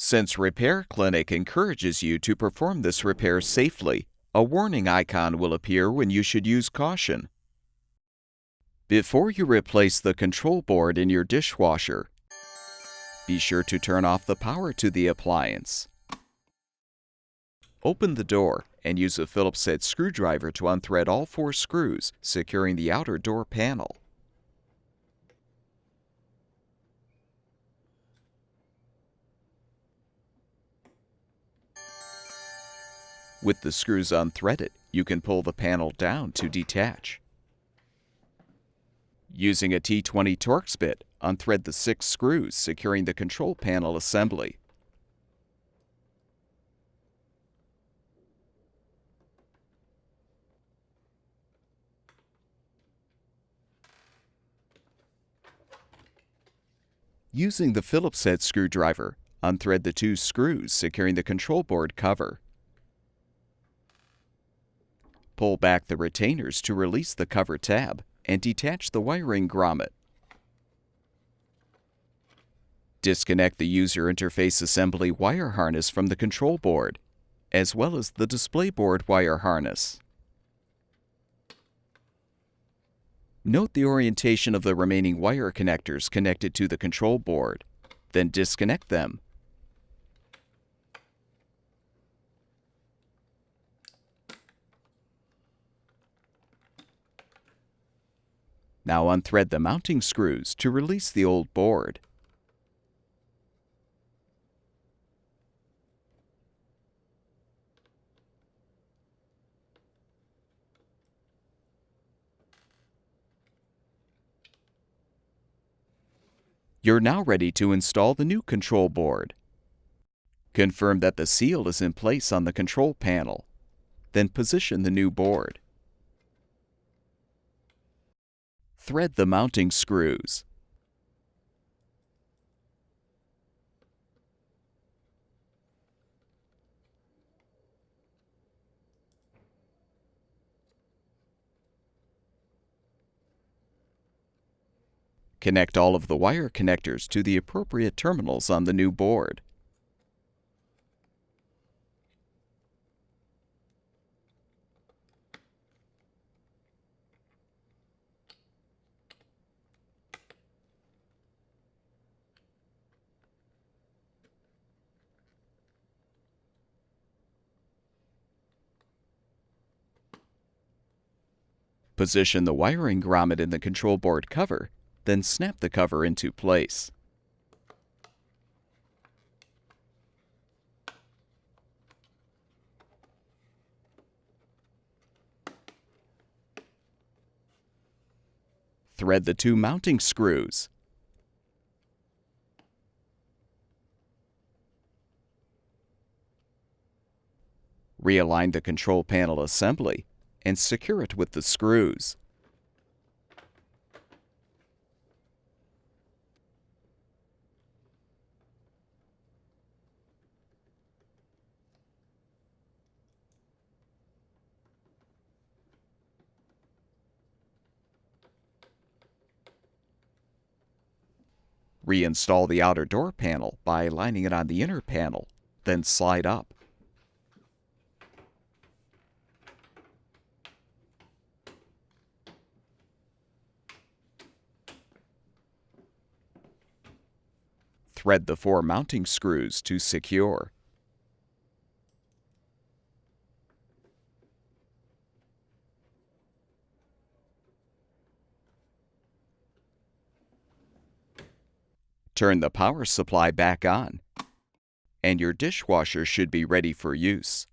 Since Repair Clinic encourages you to perform this repair safely, a warning icon will appear when you should use caution. Before you replace the control board in your dishwasher, be sure to turn off the power to the appliance. Open the door and use a Phillips-head screwdriver to unthread all 4 screws, securing the outer door panel. With the screws unthreaded, you can pull the panel down to detach. Using a T-20 Torx bit, unthread the 6 screws securing the control panel assembly. Using the Phillips-head screwdriver, unthread the 2 screws securing the control board cover. Pull back the retainers to release the cover tab and detach the wiring grommet. Disconnect the user interface assembly wire harness from the control board, as well as the display board wire harness. Note the orientation of the remaining wire connectors connected to the control board, then disconnect them. Now unthread the mounting screws to release the old board. You're now ready to install the new control board. Confirm that the seal is in place on the control panel. Then position the new board. Thread the mounting screws. Connect all of the wire connectors to the appropriate terminals on the new board. Position the wiring grommet in the control board cover, then snap the cover into place. Thread the 2 mounting screws. Realign the control panel assembly and secure it with the screws. Reinstall the outer door panel by lining it on the inner panel, then slide up. Thread the 4 mounting screws to secure. Turn the power supply back on, and your dishwasher should be ready for use.